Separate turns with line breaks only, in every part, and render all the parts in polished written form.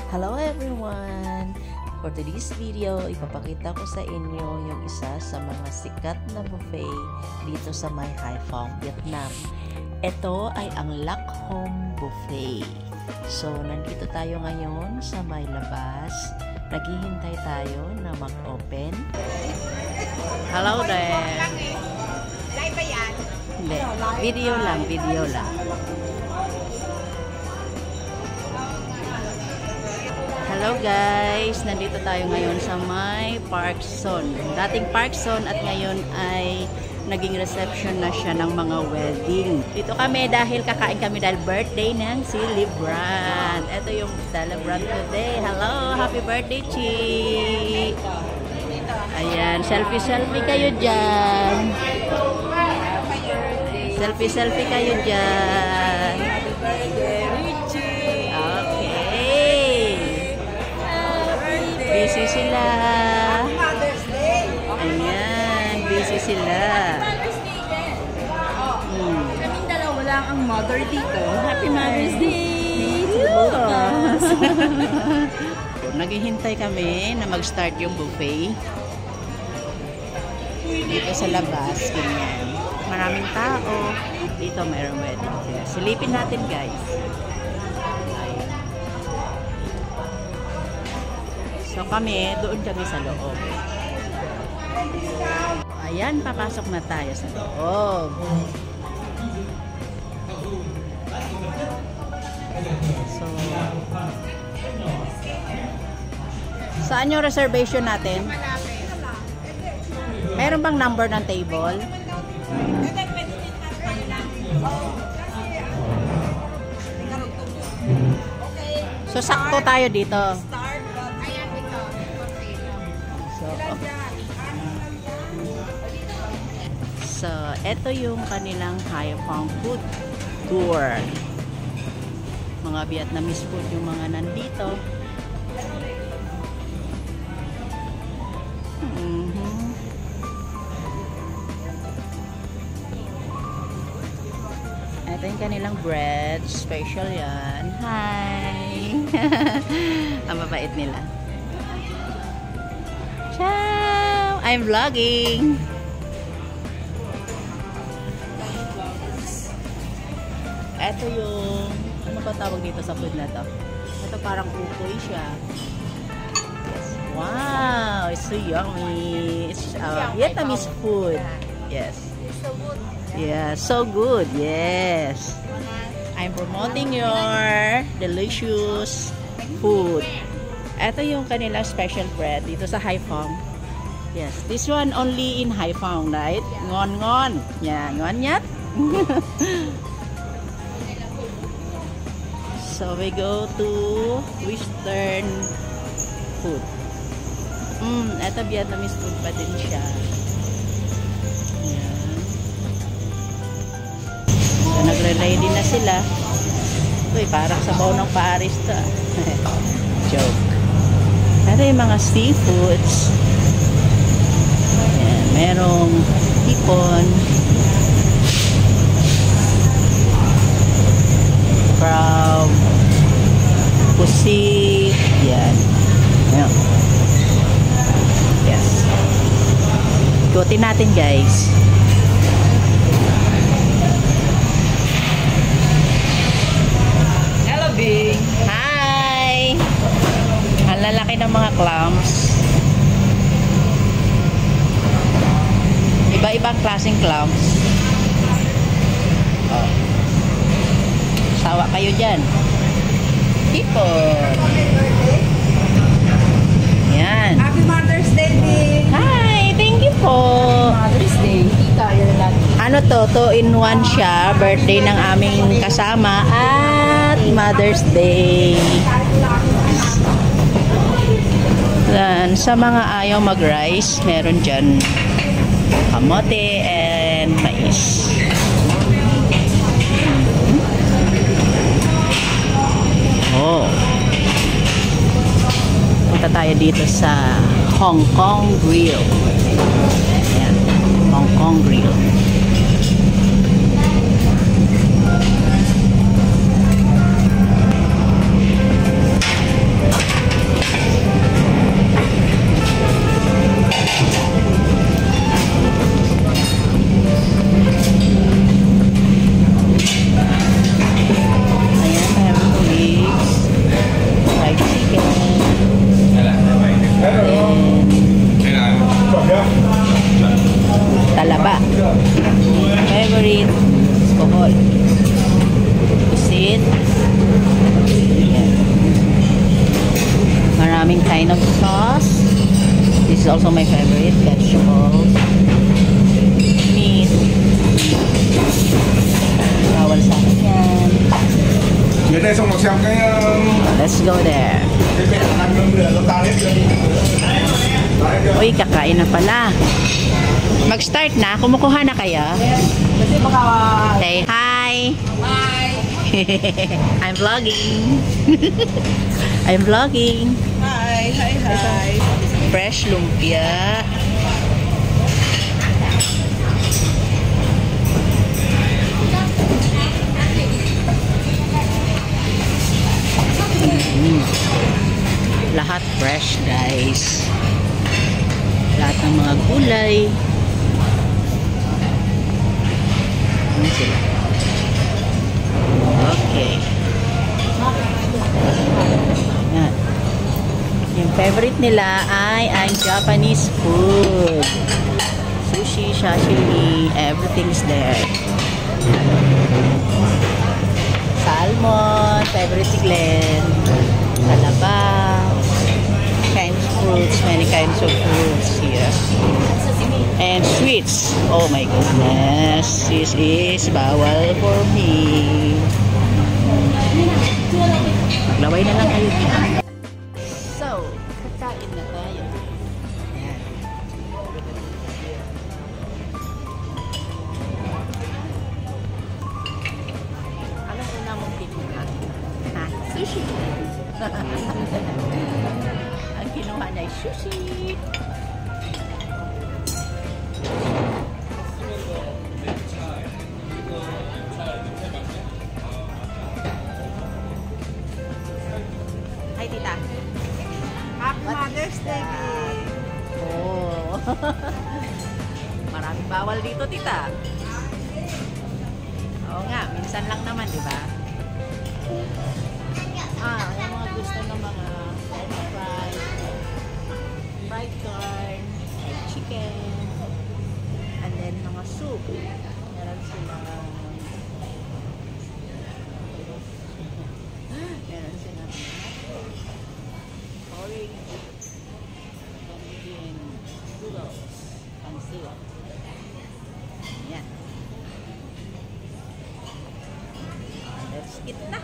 Hello everyone! For today's video, ipapakita ko sa inyo yung isa sa mga sikat na buffet dito sa Mai Hai Phong, Vietnam. Ito ay ang Lac Home Buffet. So, nandito tayo ngayon sa may labas. Naghihintay tayo na mag-open. Hello there!
Live ba yan?
Hindi. Video lang. Hello guys! Nandito tayo ngayon sa may Park Son. Dating Park Son at ngayon ay naging reception na siya ng mga wedding. Dito kami dahil kakain kami dahil birthday ng celebrant. Ito yung celebrant today. Hello! Happy birthday, Chi! Ayan, selfie kayo dyan. Selfie kayo dyan.
Happy birthday, Richie!
Okay. Busy sila.
Mother's Day!
Ayan, busy sila.
Mother's Day din! Kaming dalawa lang ang mother dito. Happy Mother's Day! To both of us!
Naghihintay kami na mag-start yung buffet. Dito sa labas, ganyan. Maraming tao. Dito mayroong wedding sila. Silipin natin guys. Ayan. So kami, doon kami sa loob. Ayan, papasok na tayo sa loob. So, saan yung reservation natin? Meron bang number ng table? So, sakto tayo dito. So, eto yung kanilang Hai Phong food tour. Mga Vietnamese food yung mga nandito. Ito yung kanilang bread. Special yan. Hi! Ang mabait nila. Ciao! I'm vlogging! Ito yung... Ano ba tawag dito sa food na to? Ito parang ukoy siya. Yes. Wow! It's so yummy! It's Vietnamese food. Yes. Yeah, so good. Yes. I'm promoting your delicious food. Ito yung kanila special bread dito sa Hai Phong. Yes, this one only in Hai Phong, right? Ngon. Yeah, ngon nyat. So we go to Western food. Ito Vietnamese food pa din siya. So, nagre-ready na sila. Uy, parang sabaw ng Paris to. Joke. Ito yung mga seafoods. Ayan, merong hipon. Crab. Pusit. Yan. Ayan. Yes. Ikutin natin guys. Hi! Ang lalaki ng mga clams. Iba-ibang klaseng clams. Oh. Sawa kayo dyan. Hipon. Yan.
Happy Mother's Day, babe!
Hi! Thank you po!
Mother's Day. Tita, you're lucky.
Ano to? 2-in-1 siya. Birthday ng aming kasama at Mother's Day. Then, sa mga ayaw mag-rice, meron dyan kamote and mais. Oh. Punta tayo dito sa Hong Kong Grill. Ayan. Hong Kong Grill. maraming kind of sauce. This is also my favorite. Vegetables. Meat. Bawal sa akin yan. Let's go there. Uy, kakain na pala. Mag-start na. Kumukuha na kayo?
Kasi baka...
Say hi.
Hi!
I'm vlogging. I'm vlogging.
Hi! Hi! Hi!
Fresh lumpia. Lahat fresh, guys. Lahat ng mga gulay. Ano sila? Okay. Yan. Yung favorite nila ay ang Japanese food. Sushi, sashimi, everything's there. Salmon, favorite ni Glenn. Kalabaw. Kinds of fruits, many kinds of fruits here. And sweets. Oh my goodness. This is bawal for me. Maglaway na lang kayo dyan. So, kakain na tayo. Ayan. Alam ko na mong kinuha. Ha? Sushi. Ang kinuha niya ay sushi. Hi, tita.
Happy Mother's Day!
Oh. Maraming bawal dito, tita. Oo nga, minsan lang naman, di ba? Yung mga gusto ng mga fried corn, fried chicken, and then mga soup. Meron silang porridge, Canadian noodles, pancit. Yan. Let's eat na.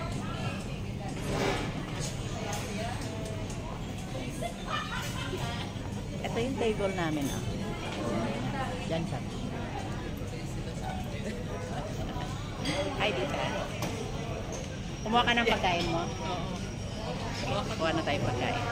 Ito yung table namin, ah. Diyan siya. Hi, Dita. Kumuha ka ng pagkain mo? Oo. Kuha na tayo pagkain.